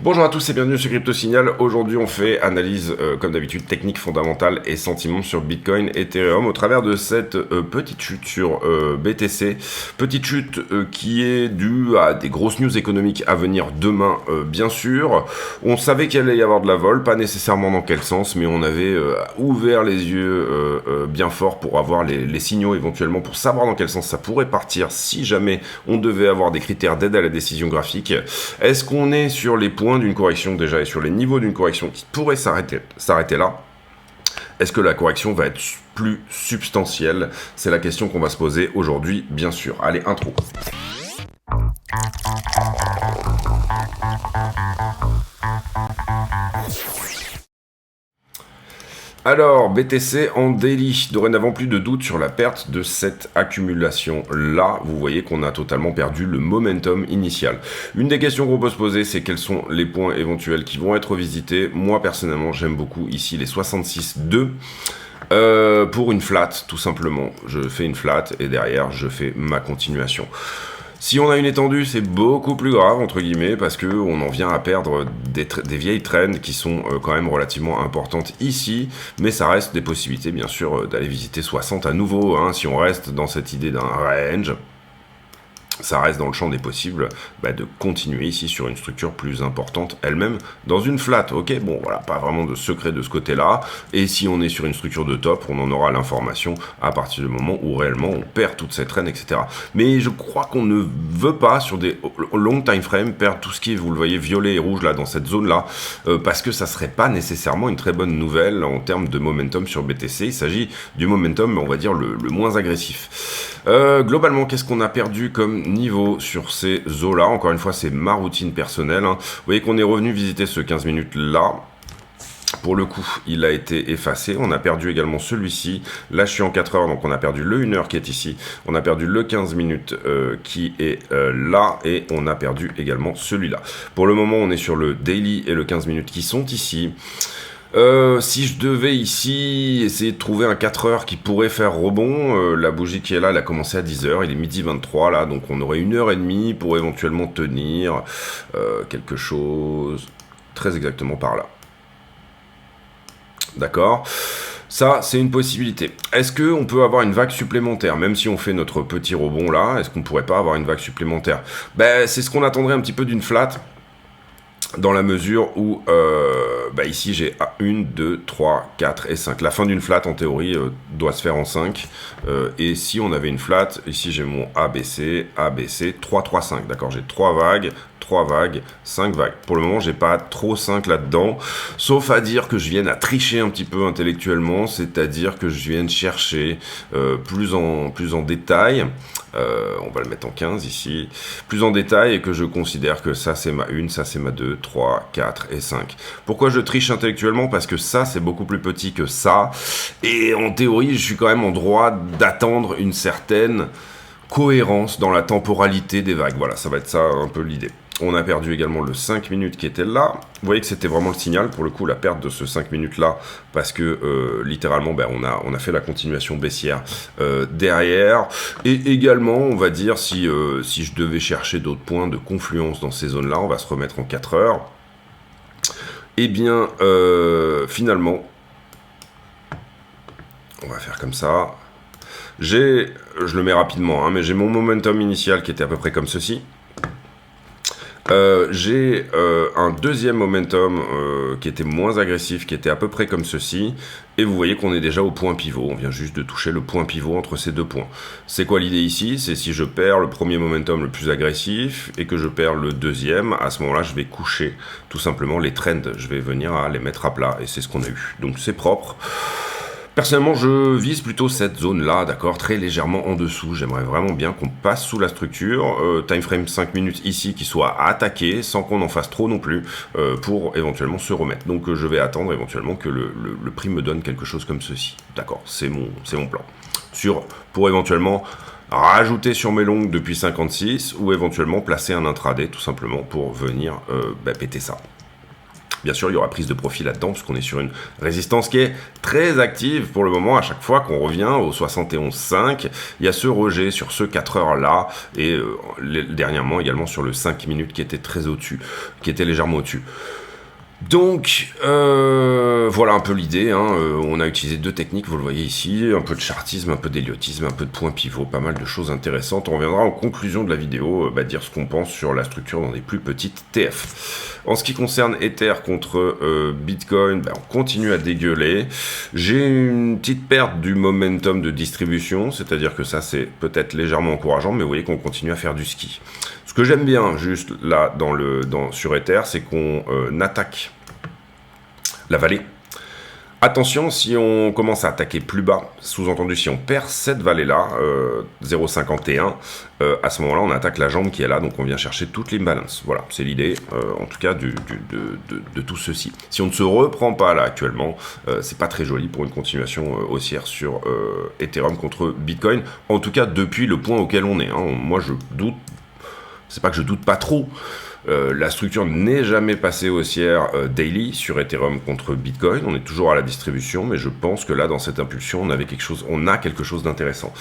Bonjour à tous et bienvenue sur Crypto Signal. Aujourd'hui, on fait analyse, comme d'habitude, technique fondamentale et sentiments sur Bitcoin, Ethereum au travers de cette petite chute sur BTC. Petite chute qui est due à des grosses news économiques à venir demain, bien sûr. On savait qu'il allait y avoir de la vol, pas nécessairement dans quel sens, mais on avait ouvert les yeux bien fort pour avoir les signaux éventuellement, pour savoir dans quel sens ça pourrait partir si jamais on devait avoir des critères d'aide à la décision graphique. Est-ce qu'on est sur les points d'une correction déjà et sur les niveaux d'une correction qui pourrait s'arrêter là? Est-ce que la correction va être plus substantielle? C'est la question qu'on va se poser aujourd'hui, bien sûr. Allez, intro. Alors, BTC en daily, dorénavant plus de doute sur la perte de cette accumulation-là. Vous voyez qu'on a totalement perdu le momentum initial. Une des questions qu'on peut se poser, c'est quels sont les points éventuels qui vont être visités. Moi, personnellement, j'aime beaucoup ici les 66,2. Pour une flat, tout simplement. Je fais une flat et derrière, je fais ma continuation. Si on a une étendue, c'est beaucoup plus grave, entre guillemets, parce qu'on en vient à perdre des vieilles trends qui sont quand même relativement importantes ici, mais ça reste des possibilités, bien sûr, d'aller visiter 60 à nouveau, hein, si on reste dans cette idée d'un range. Ça reste dans le champ des possibles de continuer ici sur une structure plus importante elle-même dans une flat. Ok, bon voilà, pas vraiment de secret de ce côté-là. Et si on est sur une structure de top, on en aura l'information à partir du moment où réellement on perd toute cette traîne, etc. Mais je crois qu'on ne veut pas sur des long time frame perdre tout ce qui est, vous le voyez, violet et rouge là dans cette zone-là, parce que ça serait pas nécessairement une très bonne nouvelle en termes de momentum sur BTC. Il s'agit du momentum, on va dire, le moins agressif. Globalement, qu'est-ce qu'on a perdu comme niveau sur ces eaux-là? Encore une fois, c'est ma routine personnelle. Vous voyez qu'on est revenu visiter ce 15 minutes-là. Pour le coup, il a été effacé. On a perdu également celui-ci. Là, je suis en 4 heures, donc on a perdu le 1 heure qui est ici. On a perdu le 15 minutes qui est là. Et on a perdu également celui-là. Pour le moment, on est sur le daily et le 15 minutes qui sont ici. Si je devais ici essayer de trouver un 4 heures qui pourrait faire rebond, la bougie qui est là, elle a commencé à 10 heures, il est midi 23 là, donc on aurait 1h30 pour éventuellement tenir quelque chose très exactement par là. D'accord ? Ça, c'est une possibilité. Est-ce qu'on peut avoir une vague supplémentaire, même si on fait notre petit rebond là, est-ce qu'on pourrait pas avoir une vague supplémentaire? C'est ce qu'on attendrait un petit peu d'une flat. Dans la mesure où, ici j'ai 1, 2, 3, 4 et 5. La fin d'une flat, en théorie, doit se faire en 5. Et si on avait une flat, ici j'ai mon ABC, ABC, 3, 3, 5. D'accord, j'ai 3 vagues, 5 vagues. Pour le moment, j'ai pas trop 5 là-dedans, sauf à dire que je vienne à tricher un petit peu intellectuellement, c'est-à-dire que je vienne chercher plus en détail. On va le mettre en 15 ici, plus en détail, et que je considère que ça c'est ma 1, ça c'est ma 2, 3, 4 et 5. Pourquoi je triche intellectuellement? Parce que ça c'est beaucoup plus petit que ça, et en théorie je suis quand même en droit d'attendre une certaine cohérence dans la temporalité des vagues. Voilà, ça va être ça un peu l'idée. On a perdu également le 5 minutes qui était là. Vous voyez que c'était vraiment le signal, pour le coup, la perte de ce 5 minutes-là, parce que littéralement, on a fait la continuation baissière derrière. Et également, on va dire, si je devais chercher d'autres points de confluence dans ces zones-là, on va se remettre en 4 heures. Eh bien, finalement, on va faire comme ça. Je le mets rapidement, mais j'ai mon momentum initial qui était à peu près comme ceci. J'ai un deuxième momentum qui était moins agressif, qui était à peu près comme ceci, et vous voyez qu'on est déjà au point pivot, on vient juste de toucher le point pivot entre ces deux points. C'est quoi l'idée ici? C'est si je perds le premier momentum le plus agressif, et que je perds le deuxième, à ce moment-là je vais coucher tout simplement les trends, je vais venir à les mettre à plat, et c'est ce qu'on a eu, donc c'est propre. Personnellement, je vise plutôt cette zone-là, d'accord, très légèrement en dessous. J'aimerais vraiment bien qu'on passe sous la structure. Time frame 5 minutes ici qui soit attaqué, sans qu'on en fasse trop non plus, pour éventuellement se remettre. Donc je vais attendre éventuellement que le prix me donne quelque chose comme ceci. D'accord, c'est mon plan. Pour éventuellement rajouter sur mes longues depuis 56, ou éventuellement placer un intraday, tout simplement, pour venir péter ça. Bien sûr, il y aura prise de profit là-dedans, puisqu'on est sur une résistance qui est très active pour le moment. À chaque fois qu'on revient au 71,5, il y a ce rejet sur ce 4 heures-là, et dernièrement également sur le 5 minutes qui était très au-dessus, qui était légèrement au-dessus. Donc, voilà un peu l'idée, hein. On a utilisé deux techniques, vous le voyez ici, un peu de chartisme, un peu d'héliotisme, un peu de point pivot, pas mal de choses intéressantes. On reviendra en conclusion de la vidéo, dire ce qu'on pense sur la structure dans des plus petites TF. En ce qui concerne Ether contre Bitcoin, on continue à dégueuler. J'ai une petite perte du momentum de distribution, c'est-à-dire que ça c'est peut-être légèrement encourageant, mais vous voyez qu'on continue à faire du ski. Ce que j'aime bien, juste là, sur Ether, c'est qu'on attaque la vallée. Attention, si on commence à attaquer plus bas, sous-entendu, si on perd cette vallée-là, 0,51, à ce moment-là, on attaque la jambe qui est là, donc on vient chercher toute l'imbalance. Voilà, c'est l'idée, en tout cas, de tout ceci. Si on ne se reprend pas là, actuellement, c'est pas très joli pour une continuation haussière sur Ethereum contre Bitcoin, en tout cas, depuis le point auquel on est. Hein. Moi, je doute. C'est pas que je doute pas trop. La structure n'est jamais passée haussière daily sur Ethereum contre Bitcoin. On est toujours à la distribution, mais je pense que là, dans cette impulsion, on a quelque chose d'intéressant.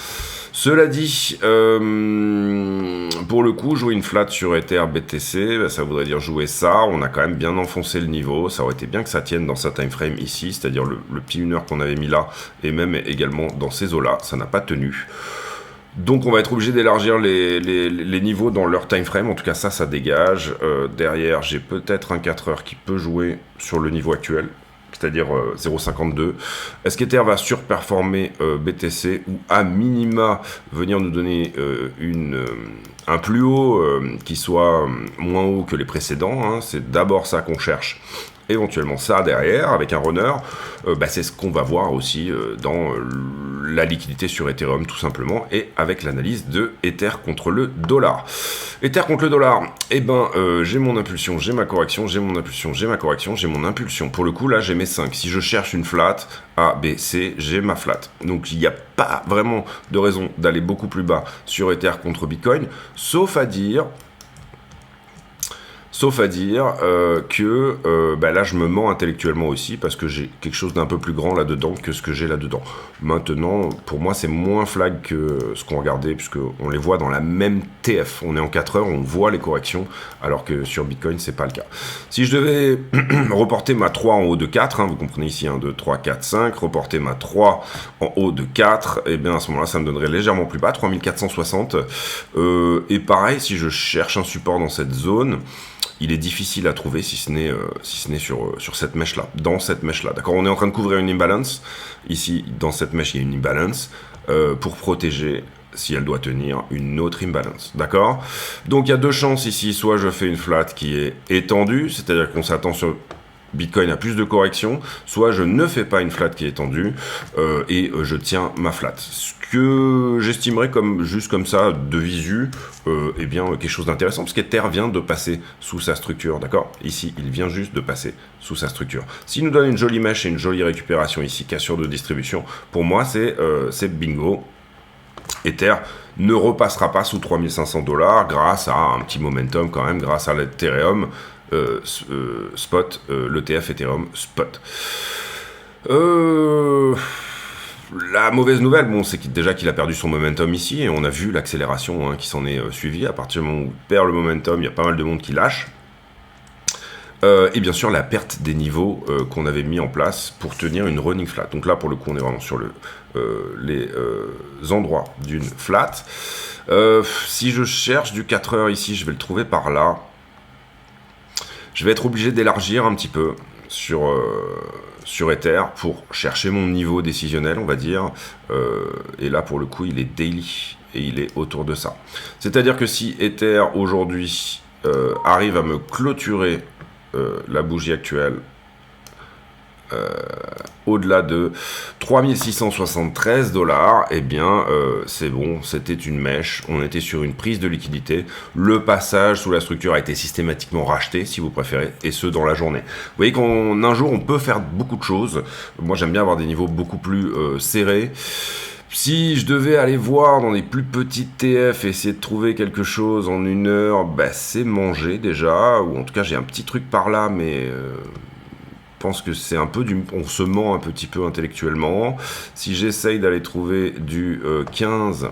Cela dit, pour le coup, jouer une flat sur Ether BTC, ça voudrait dire jouer ça. On a quand même bien enfoncé le niveau. Ça aurait été bien que ça tienne dans sa time frame ici, c'est-à-dire le petit 1 heure qu'on avait mis là, et même également dans ces eaux-là. Ça n'a pas tenu. Donc on va être obligé d'élargir les niveaux dans leur time frame, en tout cas ça dégage. Derrière j'ai peut-être un 4 heures qui peut jouer sur le niveau actuel, c'est-à-dire 0,52. Est-ce qu'Ether va surperformer BTC ou à minima venir nous donner un plus haut qui soit moins haut que les précédents, hein. C'est d'abord ça qu'on cherche. Éventuellement ça derrière, avec un runner, c'est ce qu'on va voir aussi dans la liquidité sur Ethereum tout simplement, et avec l'analyse de Ether contre le dollar. Ether contre le dollar, j'ai mon impulsion, j'ai ma correction, j'ai mon impulsion, j'ai ma correction, j'ai mon impulsion. Pour le coup là j'ai mes 5, si je cherche une flat, A, B, C, j'ai ma flat. Donc il n'y a pas vraiment de raison d'aller beaucoup plus bas sur Ether contre Bitcoin, sauf à dire que là je me mens intellectuellement aussi parce que j'ai quelque chose d'un peu plus grand là-dedans que ce que j'ai là-dedans. Maintenant, pour moi c'est moins flag que ce qu'on regardait puisqu'on les voit dans la même TF. On est en 4 heures, on voit les corrections alors que sur Bitcoin c'est pas le cas. Si je devais reporter ma 3 en haut de 4, vous comprenez ici 1, 2, 3, 4, 5, reporter ma 3 en haut de 4, et bien à ce moment-là ça me donnerait légèrement plus bas, 3460. Et pareil, si je cherche un support dans cette zone, il est difficile à trouver si ce n'est sur cette mèche-là, dans cette mèche-là. D'accord, on est en train de couvrir une imbalance. Ici, dans cette mèche, il y a une imbalance pour protéger, si elle doit tenir, une autre imbalance. D'accord? Donc, il y a deux chances ici. Soit je fais une flat qui est étendue, c'est-à-dire qu'on s'attend sur Bitcoin a plus de corrections, soit je ne fais pas une flat qui est étendue et je tiens ma flat. Ce que j'estimerais juste comme ça de visu, quelque chose d'intéressant, parce qu'Ether vient de passer sous sa structure, d'accord? Ici, il vient juste de passer sous sa structure. S'il nous donne une jolie mèche et une jolie récupération ici, cassure de distribution, pour moi c'est bingo. Ether ne repassera pas sous 3500 $, grâce à un petit momentum quand même, grâce à l'Ethereum spot, l'ETF Ethereum spot. La mauvaise nouvelle, c'est déjà qu'il a perdu son momentum ici, et on a vu l'accélération qui s'en est suivie. À partir du moment où il perd le momentum, il y a pas mal de monde qui lâche. Et bien sûr la perte des niveaux qu'on avait mis en place pour tenir une running flat. Donc là pour le coup on est vraiment sur les endroits d'une flat. Si je cherche du 4 heures ici, je vais le trouver par là. Je vais être obligé d'élargir un petit peu sur Ether pour chercher mon niveau décisionnel, on va dire. Et là pour le coup il est daily et il est autour de ça. C'est-à-dire que si Ether aujourd'hui arrive à me clôturer la bougie actuelle au-delà de 3673 $, eh bien c'est bon, c'était une mèche, on était sur une prise de liquidité, le passage sous la structure a été systématiquement racheté si vous préférez, et ce dans la journée. Vous voyez qu'en un jour on peut faire beaucoup de choses. Moi j'aime bien avoir des niveaux beaucoup plus serrés. Si je devais aller voir dans des plus petites TF et essayer de trouver quelque chose en 1 heure, c'est manger déjà, ou en tout cas j'ai un petit truc par là, mais pense que c'est un peu on se ment un petit peu intellectuellement. Si j'essaye d'aller trouver du 15,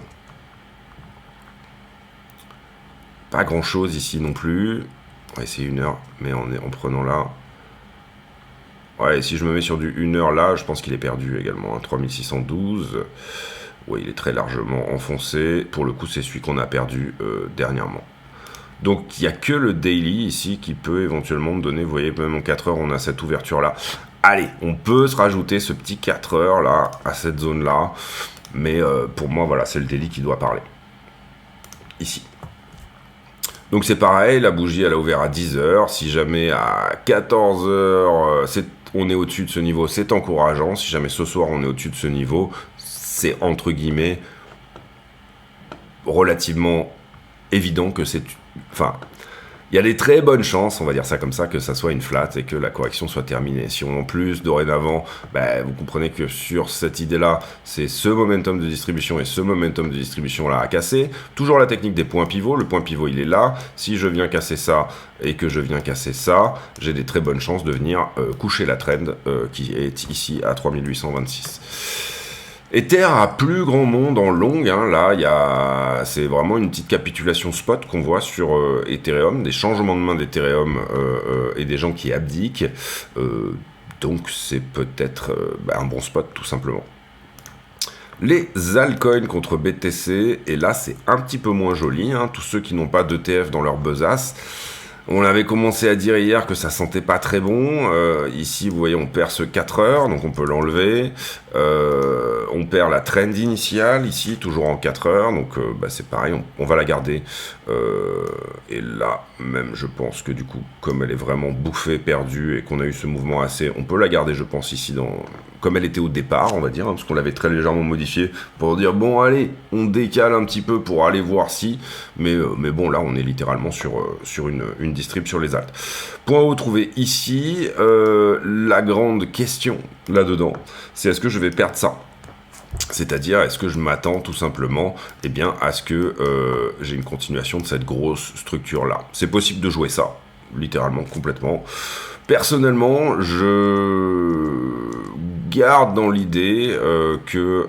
pas grand chose ici non plus. On va essayer 1 heure, mais en prenant là. Ouais, si je me mets sur du 1 heure là, je pense qu'il est perdu également. Hein, 3612. Oui, il est très largement enfoncé. Pour le coup, c'est celui qu'on a perdu dernièrement. Donc, il n'y a que le daily ici qui peut éventuellement me donner, vous voyez, même en 4 heures, on a cette ouverture-là. Allez, on peut se rajouter ce petit 4 heures là, à cette zone-là. Mais pour moi, voilà, c'est le daily qui doit parler. Ici. Donc c'est pareil, la bougie elle a ouvert à 10 heures. Si jamais à 14 heures, on est au-dessus de ce niveau, c'est encourageant. Si jamais ce soir on est au-dessus de ce niveau, c'est entre guillemets relativement évident que c'est... Enfin, il y a des très bonnes chances, on va dire ça comme ça, que ça soit une flat et que la correction soit terminée. Si on en plus, dorénavant, vous comprenez que sur cette idée-là, c'est ce momentum de distribution et ce momentum de distribution-là à casser. Toujours la technique des points pivots. Le point pivot, il est là. Si je viens casser ça et que je viens casser ça, j'ai des très bonnes chances de venir coucher la trend qui est ici à 3826. Ether a plus grand monde en long, hein. Là c'est vraiment une petite capitulation spot qu'on voit sur Ethereum, des changements de main d'Ethereum et des gens qui abdiquent, donc c'est peut-être un bon spot tout simplement. Les altcoins contre BTC, et là c'est un petit peu moins joli, hein. Tous ceux qui n'ont pas d'ETF dans leur besace. On avait commencé à dire hier que ça sentait pas très bon. Ici, vous voyez, on perd ce 4 heures, donc on peut l'enlever. On perd la trend initiale, ici, toujours en 4 heures. Donc, c'est pareil, on va la garder. Et là, même, je pense que du coup, comme elle est vraiment bouffée, perdue, et qu'on a eu ce mouvement assez... On peut la garder, je pense, ici, comme elle était au départ, on va dire, hein, parce qu'on l'avait très légèrement modifiée, pour dire, bon, allez, on décale un petit peu pour aller voir si... Mais bon, là, on est littéralement sur une distrib sur les alts. Point haut trouvé ici, la grande question là-dedans, c'est est-ce que je vais perdre ça? C'est-à-dire, est-ce que je m'attends tout simplement à ce que j'ai une continuation de cette grosse structure-là? C'est possible de jouer ça, littéralement, complètement. Personnellement, je garde dans l'idée que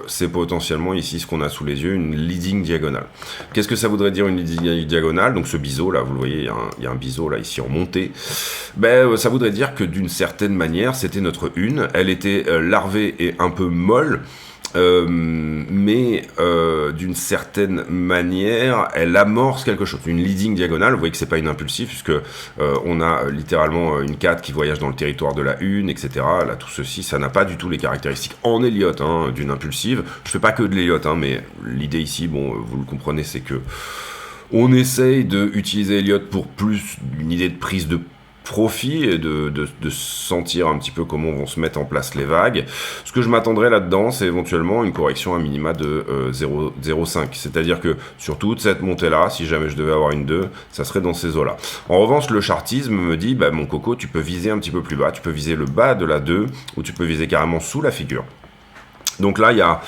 c'est potentiellement ici ce qu'on a sous les yeux, une leading diagonale. Qu'est-ce que ça voudrait dire une leading diagonale? Donc ce biseau là, vous le voyez, il y a un biseau là ici en montée. Ça voudrait dire que d'une certaine manière, c'était notre une. Elle était larvée et un peu molle. Mais d'une certaine manière, elle amorce quelque chose, une leading diagonale. Vous voyez que c'est pas une impulsive, puisque on a littéralement une 4 qui voyage dans le territoire de la 1, etc. Là, tout ceci, ça n'a pas du tout les caractéristiques en Elliott d'une impulsive. Je fais pas que de l'Elliott, mais l'idée ici, bon, vous le comprenez, c'est que on essaye d'utiliser Elliott pour plus une idée de prise de profit et de sentir un petit peu comment vont se mettre en place les vagues. Ce que je m'attendrais là-dedans, c'est éventuellement une correction à minima de 0,5. C'est-à-dire que sur toute cette montée-là, si jamais je devais avoir une 2, ça serait dans ces eaux-là. En revanche, le chartisme me dit, mon coco, tu peux viser un petit peu plus bas, tu peux viser le bas de la 2, ou tu peux viser carrément sous la figure. Donc là, il y a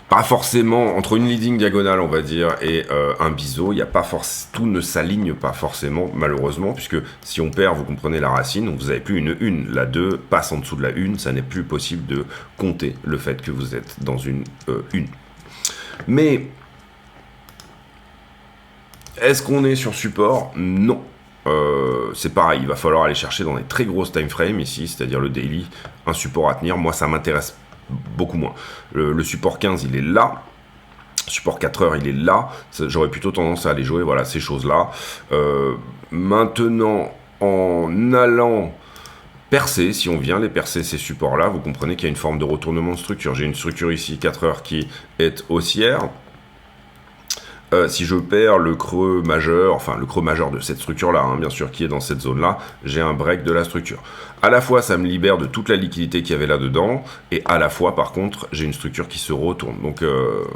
pas forcément, entre une leading diagonale, on va dire, et un biseau, il y a pas tout ne s'aligne pas forcément, malheureusement, puisque si on perd, vous comprenez la racine, donc vous n'avez plus une 1. La 2 passe en dessous de la 1, ça n'est plus possible de compter le fait que vous êtes dans une 1. Mais, est-ce qu'on est sur support? Non. C'est pareil, il va falloir aller chercher dans les très grosses time frames ici, c'est-à-dire le daily, un support à tenir. Moi, ça m'intéresse beaucoup moins. Le support 15, il est là. Support 4 heures, il est là. J'aurais plutôt tendance à aller jouer ces choses-là. Maintenant, en allant percer, si on vient les percer ces supports-là, vous comprenez qu'il y a une forme de retournement de structure. J'ai une structure ici, 4 heures, qui est haussière. Si je perds le creux majeur, de cette structure-là, bien sûr, qui est dans cette zone-là, j'ai un break de la structure. À la fois, ça me libère de toute la liquidité qu'il y avait là-dedans, et à la fois, par contre, j'ai une structure qui se retourne. Donc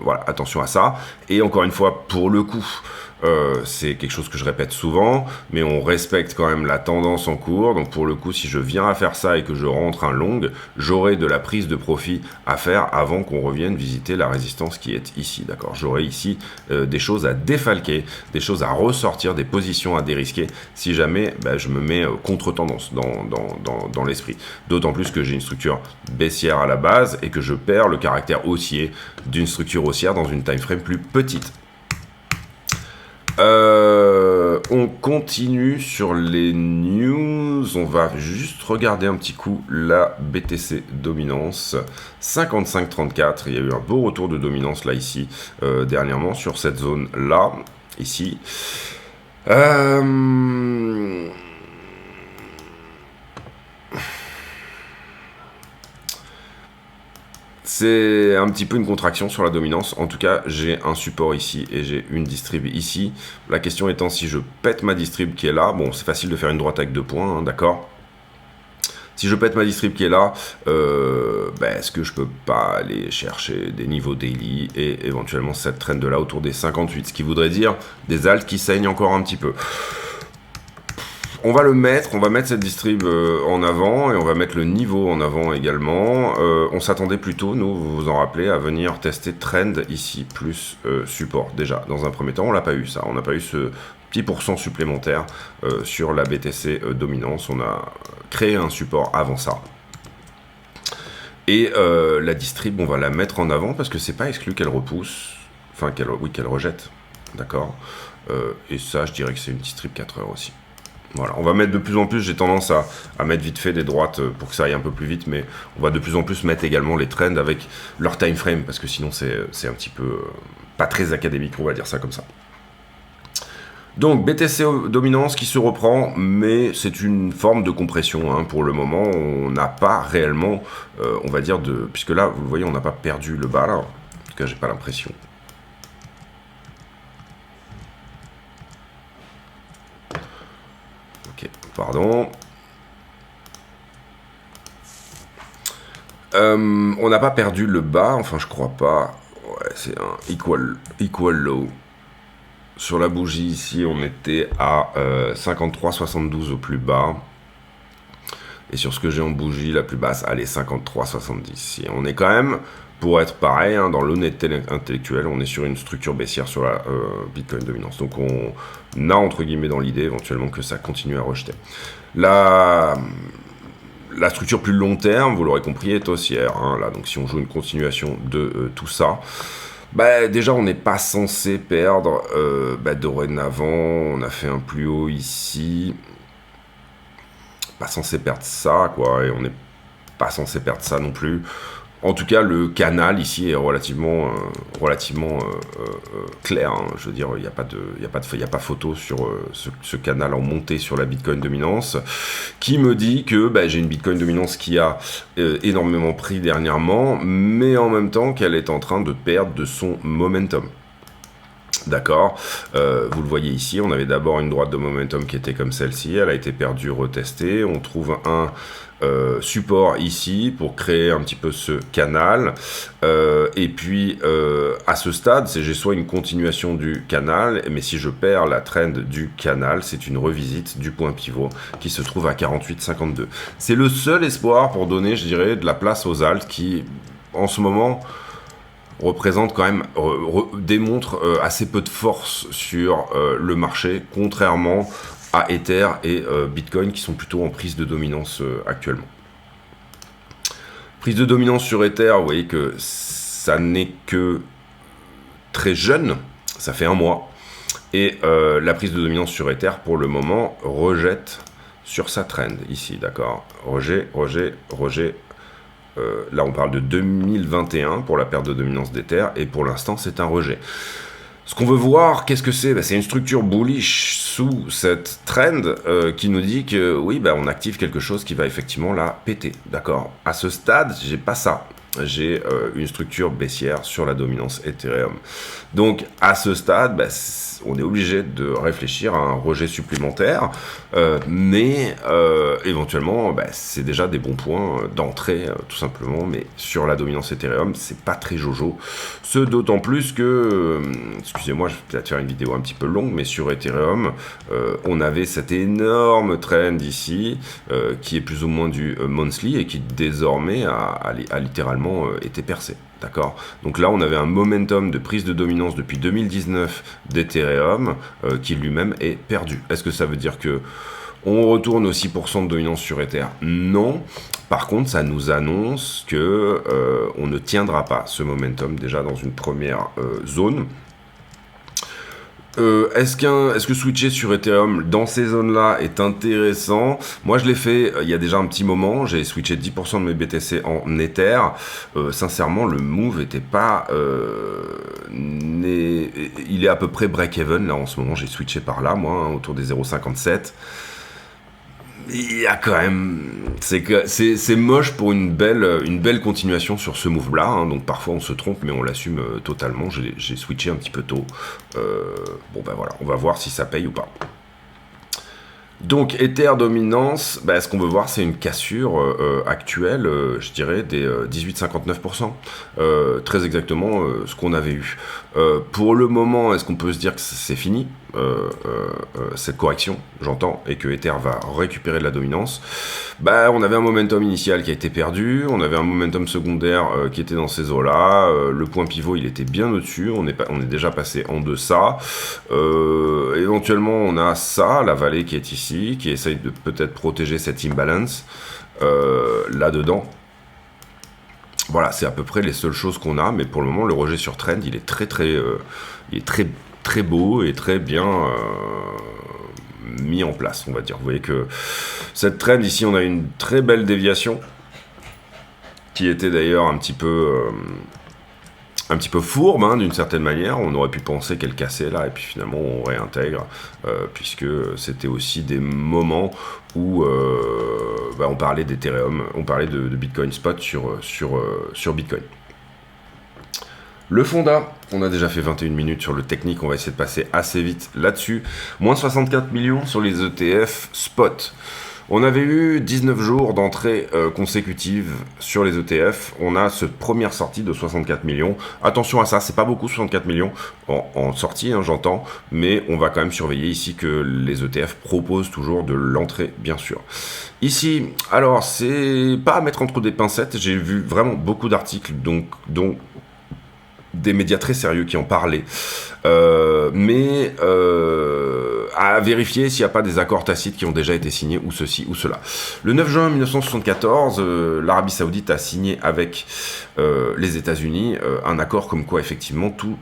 voilà, attention à ça. Et encore une fois, pour le coup, c'est quelque chose que je répète souvent, mais on respecte quand même la tendance en cours. Donc pour le coup, si je viens à faire ça et que je rentre un long, j'aurai de la prise de profit à faire avant qu'on revienne visiter la résistance qui est ici, d'accord. J'aurai ici des choses à défalquer, des choses à ressortir, des positions à dérisquer, si jamais je me mets contre-tendance dans l'esprit. D'autant plus que j'ai une structure baissière à la base et que je perds le caractère haussier d'une structure haussière dans une time frame plus petite. On continue sur les news. On va juste regarder un petit coup la BTC dominance 55-34. Il y a eu un beau retour de dominance là ici dernièrement sur cette zone là ici. C'est un petit peu une contraction sur la dominance. En tout cas, j'ai un support ici et j'ai une distrib ici. La question étant, si je pète ma distrib qui est là, bon, c'est facile de faire une droite avec 2 points, hein, d'accord. Si je pète ma distrib qui est là, est-ce que je peux pas aller chercher des niveaux daily et éventuellement cette trend de là autour des 58, ce qui voudrait dire des alts qui saignent encore un petit peu. On va mettre cette distrib en avant et on va mettre le niveau en avant également. On s'attendait plutôt, nous, vous vous en rappelez, à venir tester trend ici, plus support. Déjà, dans un premier temps, on l'a pas eu ça. On n'a pas eu ce petit pourcent supplémentaire sur la BTC dominance. On a créé un support avant ça. Et la distrib, on va la mettre en avant parce que c'est pas exclu qu'elle repousse, enfin qu'elle rejette, d'accord. Et ça, je dirais que c'est une distrib 4 heures aussi. Voilà, on va mettre de plus en plus, j'ai tendance à mettre vite fait des droites pour que ça aille un peu plus vite, mais on va de plus en plus mettre également les trends avec leur time frame, parce que sinon c'est un petit peu pas très académique, on va dire ça comme ça. Donc BTC dominance qui se reprend, mais c'est une forme de compression, hein. Pour le moment, on n'a pas réellement, on va dire, puisque là, vous le voyez, on n'a pas perdu le bas, là. En tout cas, j'ai pas l'impression. Ok, pardon. On n'a pas perdu le bas, enfin je crois pas. Ouais, c'est un equal low. Sur la bougie ici, on était à 53,72 au plus bas. Et sur ce que j'ai en bougie, la plus basse, elle est 53,70. Et on est quand même, pour être pareil, hein, dans l'honnêteté intellectuelle, on est sur une structure baissière sur la Bitcoin dominance. Donc on a, entre guillemets, dans l'idée, éventuellement, que ça continue à rejeter. La structure plus long terme, vous l'aurez compris, est haussière. Hein, là, donc si on joue une continuation de tout ça, déjà on n'est pas censé perdre. Dorénavant, on a fait un plus haut ici. Pas censé perdre ça, quoi, et on n'est pas censé perdre ça non plus. En tout cas, le canal ici est relativement clair. Hein. Je veux dire, il n'y a pas photo sur ce canal en montée sur la Bitcoin dominance, qui me dit que j'ai une Bitcoin dominance qui a énormément pris dernièrement, mais en même temps qu'elle est en train de perdre de son momentum. D'accord, vous le voyez ici, on avait d'abord une droite de momentum qui était comme celle-ci, elle a été perdue, retestée, on trouve un support ici pour créer un petit peu ce canal, et puis à ce stade, j'ai soit une continuation du canal, mais si je perds la trend du canal, c'est une revisite du point pivot qui se trouve à 48,52. C'est le seul espoir pour donner, je dirais, de la place aux alts qui, en ce moment, représente quand même, démontre assez peu de force sur le marché, contrairement à Ether et Bitcoin qui sont plutôt en prise de dominance actuellement. Prise de dominance sur Ether, vous voyez que ça n'est que très jeune, ça fait 1 mois, et la prise de dominance sur Ether pour le moment rejette sur sa trend ici, d'accord, rejet. Là, on parle de 2021 pour la perte de dominance d'Ether, et pour l'instant, c'est un rejet. Ce qu'on veut voir, qu'est-ce que c'est ? C'est une structure bullish sous cette trend qui nous dit que oui, on active quelque chose qui va effectivement la péter. D'accord ? À ce stade, j'ai pas ça. j'ai une structure baissière sur la dominance Ethereum. Donc à ce stade, on est obligé de réfléchir à un rejet supplémentaire, mais éventuellement, c'est déjà des bons points d'entrée, tout simplement, mais sur la dominance Ethereum, c'est pas très jojo. Ce d'autant plus que, excusez-moi, je vais peut-être faire une vidéo un petit peu longue, mais sur Ethereum, on avait cet énorme trend ici, qui est plus ou moins du monthly, et qui désormais a littéralement été percé. D'accord. Donc là, on avait un momentum de prise de dominance depuis 2019 d'Ethereum qui lui-même est perdu. Est-ce que ça veut dire que on retourne aux 6% de dominance sur Ether? Non. Par contre, ça nous annonce que on ne tiendra pas ce momentum déjà dans une première zone. Est-ce que switcher sur Ethereum dans ces zones-là est intéressant? Moi, je l'ai fait il y a déjà un petit moment. J'ai switché 10% de mes BTC en Ether. Sincèrement, le move était pas... il est à peu près break-even. Là, en ce moment, j'ai switché par là, moi, autour des 0,57. Il y a quand même, c'est moche pour une belle continuation sur ce move là, donc parfois on se trompe mais on l'assume totalement. J'ai switché un petit peu tôt, voilà, on va voir si ça paye ou pas. Donc Ether dominance, ce qu'on veut voir c'est une cassure actuelle, je dirais des 18,59%, très exactement ce qu'on avait eu. Pour le moment, est-ce qu'on peut se dire que c'est fini cette correction, j'entends, et que Ether va récupérer de la dominance? On avait un momentum initial qui a été perdu, on avait un momentum secondaire qui était dans ces eaux-là, le point pivot il était bien au-dessus, on est déjà passé en deçà, éventuellement on a ça, la vallée qui est ici, qui essaye de peut-être protéger cette imbalance là-dedans. Voilà, c'est à peu près les seules choses qu'on a, mais pour le moment, le rejet sur trend, il est très beau et très bien mis en place, on va dire. Vous voyez que cette trend ici, on a une très belle déviation, qui était d'ailleurs un petit peu fourbe, d'une certaine manière. On aurait pu penser qu'elle cassait là, et puis finalement on réintègre, puisque c'était aussi des moments où on parlait d'Ethereum, on parlait de Bitcoin Spot sur Bitcoin. Le Fonda, on a déjà fait 21 minutes sur le technique, on va essayer de passer assez vite là-dessus. Moins 64 millions sur les ETF Spot. On avait eu 19 jours d'entrée consécutive sur les ETF. On a cette première sortie de 64 millions. Attention à ça, c'est pas beaucoup 64 millions en sortie, j'entends, mais on va quand même surveiller ici que les ETF proposent toujours de l'entrée, bien sûr. Ici, alors c'est pas à mettre entre des pincettes. J'ai vu vraiment beaucoup d'articles, dont des médias très sérieux qui en parlaient, mais à vérifier s'il n'y a pas des accords tacites qui ont déjà été signés, ou ceci ou cela. Le 9 juin 1974, l'Arabie Saoudite a signé avec les États-Unis un accord comme quoi effectivement tout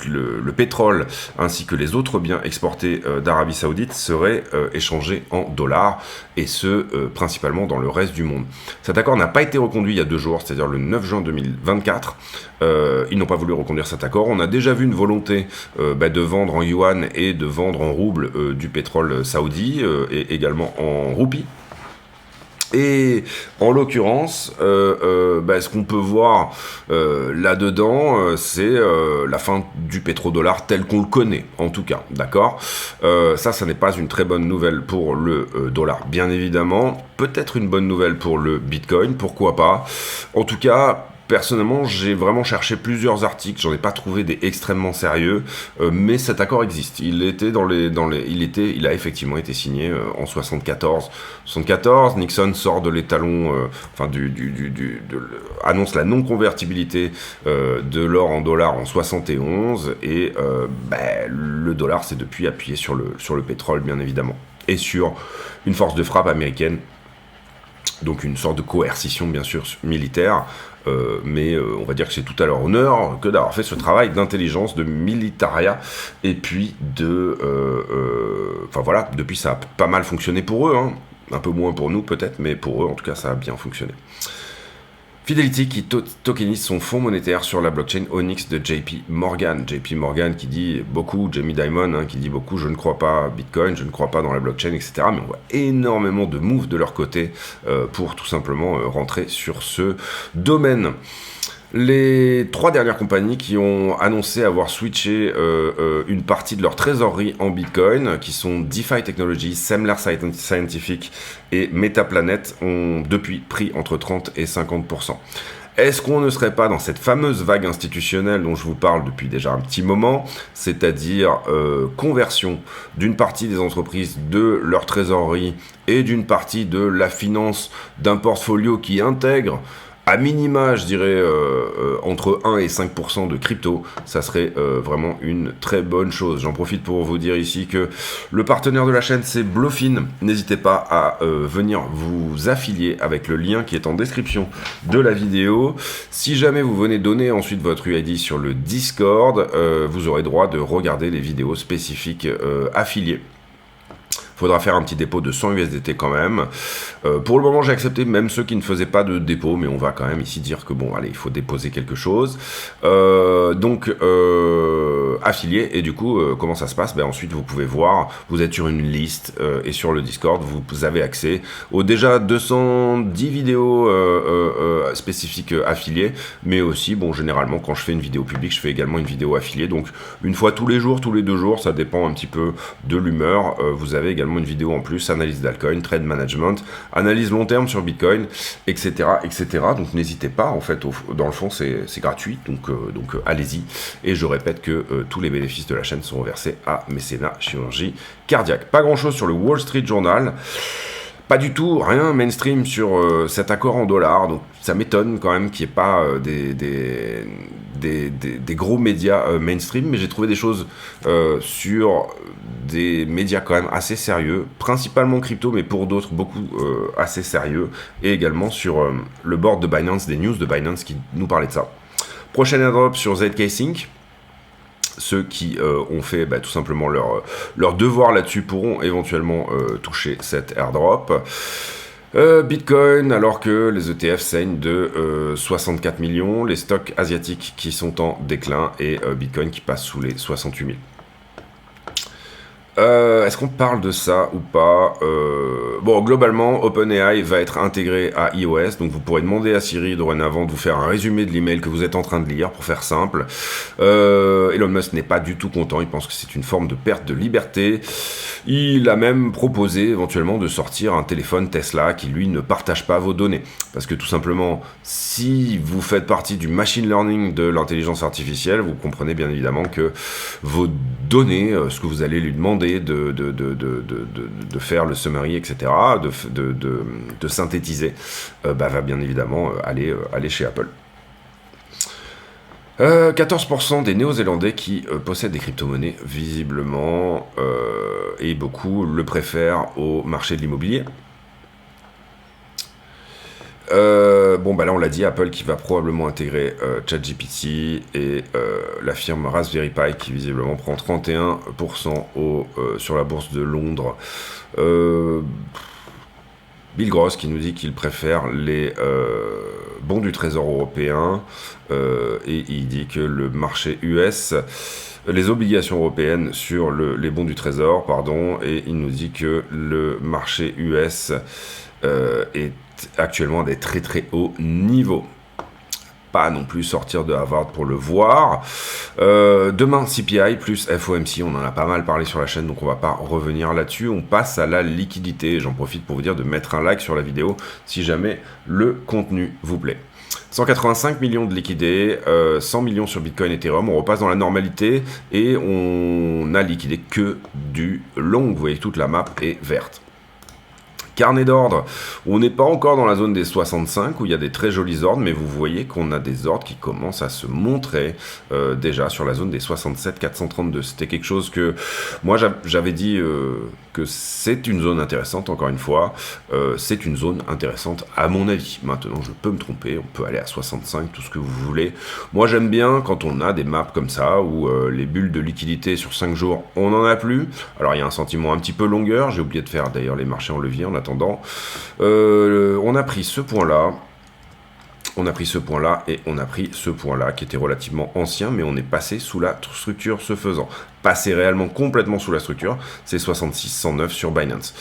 le pétrole ainsi que les autres biens exportés d'Arabie Saoudite seraient échangés en dollars, et ce principalement dans le reste du monde. Cet accord n'a pas été reconduit il y a 2 jours, c'est-à-dire le 9 juin 2024. Ils n'ont pas voulu reconduire cet accord. On a déjà vu une volonté de vendre en yuan et de vendre en rouble du pétrole saoudi, et également en roupie. Et en l'occurrence, ce qu'on peut voir là-dedans, c'est la fin du pétrodollar tel qu'on le connaît, en tout cas, d'accord. Ça n'est pas une très bonne nouvelle pour le dollar, bien évidemment. Peut-être une bonne nouvelle pour le Bitcoin, pourquoi pas. En tout cas, personnellement, j'ai vraiment cherché plusieurs articles, j'en ai pas trouvé des extrêmement sérieux, mais cet accord existe. Il a effectivement été signé en 74. Nixon sort de l'étalon, annonce la non-convertibilité de l'or en dollars en 71, et le dollar s'est depuis appuyé sur le pétrole, bien évidemment, et sur une force de frappe américaine. Donc une sorte de coercition, bien sûr, militaire, mais on va dire que c'est tout à leur honneur que d'avoir fait ce travail d'intelligence, de militaria, et puis depuis ça a pas mal fonctionné pour eux, un peu moins pour nous peut-être, mais pour eux en tout cas ça a bien fonctionné. Fidelity qui tokenise son fonds monétaire sur la blockchain Onyx de JP Morgan. JP Morgan qui dit beaucoup, Jamie Dimon qui dit beaucoup, je ne crois pas à Bitcoin, je ne crois pas dans la blockchain, etc. Mais on voit énormément de moves de leur côté pour tout simplement rentrer sur ce domaine. Les 3 dernières compagnies qui ont annoncé avoir switché une partie de leur trésorerie en Bitcoin, qui sont DeFi Technologies, Semler Scientific et Metaplanet, ont depuis pris entre 30 et 50%. Est-ce qu'on ne serait pas dans cette fameuse vague institutionnelle dont je vous parle depuis déjà un petit moment, c'est-à-dire conversion d'une partie des entreprises de leur trésorerie et d'une partie de la finance d'un portfolio qui intègre à minima, je dirais, entre 1 et 5% de crypto, ça serait vraiment une très bonne chose. J'en profite pour vous dire ici que le partenaire de la chaîne, c'est Bluefin. N'hésitez pas à venir vous affilier avec le lien qui est en description de la vidéo. Si jamais vous venez donner ensuite votre UID sur le Discord, vous aurez droit de regarder les vidéos spécifiques affiliées. Faudra faire un petit dépôt de 100 USDT quand même. Pour le moment, j'ai accepté même ceux qui ne faisaient pas de dépôt, mais on va quand même ici dire que bon, allez, il faut déposer quelque chose. Donc, affilié, et du coup, comment ça se passe? Ben, ensuite, vous pouvez voir, vous êtes sur une liste, et sur le Discord, vous avez accès aux déjà 210 vidéos spécifiques affiliées, mais aussi, bon, généralement, quand je fais une vidéo publique, je fais également une vidéo affiliée, donc une fois tous les jours, tous les 2 jours, ça dépend un petit peu de l'humeur. Vous avez également une vidéo en plus, analyse d'altcoin, trade management, analyse long terme sur Bitcoin, etc. etc. Donc n'hésitez pas, en fait, dans le fond c'est gratuit, donc allez-y. Et je répète que tous les bénéfices de la chaîne sont reversés à Mécénat Chirurgie Cardiaque. Pas grand chose sur le Wall Street Journal. Pas du tout, rien mainstream sur cet accord en dollars, donc ça m'étonne quand même qu'il n'y ait pas des gros médias mainstream, mais j'ai trouvé des choses sur des médias quand même assez sérieux, principalement crypto, mais pour d'autres beaucoup assez sérieux, et également sur le board de Binance, des news de Binance qui nous parlaient de ça. Prochaine airdrop sur ZK Sync. Ceux qui ont fait tout simplement leur devoir là-dessus pourront éventuellement toucher cet airdrop. Bitcoin, alors que les ETF saignent de 64 millions, les stocks asiatiques qui sont en déclin et Bitcoin qui passe sous les 68 000. Est-ce qu'on parle de ça ou pas? Bon, globalement, OpenAI va être intégré à iOS, donc vous pourrez demander à Siri dorénavant de vous faire un résumé de l'email que vous êtes en train de lire, pour faire simple. Elon Musk n'est pas du tout content, il pense que c'est une forme de perte de liberté. Il a même proposé éventuellement de sortir un téléphone Tesla qui, lui, ne partage pas vos données. Parce que tout simplement, si vous faites partie du machine learning de l'intelligence artificielle, vous comprenez bien évidemment que vos données, ce que vous allez lui demander de faire le summary, etc., de synthétiser, va bien évidemment aller chez Apple. 14% des Néo-Zélandais qui possèdent des crypto-monnaies, visiblement, et beaucoup le préfèrent au marché de l'immobilier. Là on l'a dit, Apple qui va probablement intégrer ChatGPT et la firme Raspberry Pi qui visiblement prend 31% sur la bourse de Londres. Bill Gross qui nous dit qu'il préfère les bons du Trésor européen et il dit que le marché US, les obligations européennes sur les bons du Trésor, et il nous dit que le marché US est actuellement à des très très hauts niveaux. Pas non plus sortir de Harvard pour le voir. Demain, CPI plus FOMC, on en a pas mal parlé sur la chaîne, donc on va pas revenir là-dessus. On passe à la liquidité. J'en profite pour vous dire de mettre un like sur la vidéo si jamais le contenu vous plaît. 185 millions de liquidés, 100 millions sur Bitcoin et Ethereum, on repasse dans la normalité et on a liquidé que du long. Vous voyez, toute la map est verte. Carnet d'ordre, on n'est pas encore dans la zone des 65 où il y a des très jolis ordres, mais vous voyez qu'on a des ordres qui commencent à se montrer déjà sur la zone des 67 432. C'était quelque chose que moi j'avais dit que c'est une zone intéressante, encore une fois, c'est une zone intéressante à mon avis. Maintenant je peux me tromper, on peut aller à 65, tout ce que vous voulez. Moi j'aime bien quand on a des maps comme ça où les bulles de liquidité sur 5 jours, on n'en a plus. Alors il y a un sentiment un petit peu longueur, j'ai oublié de faire d'ailleurs les marchés en levier en attendant. On a pris ce point-là. On a pris ce point-là et on a pris ce point-là qui était relativement ancien, mais on est passé sous la structure ce faisant. Passer réellement complètement sous la structure, c'est 66,109 sur Binance.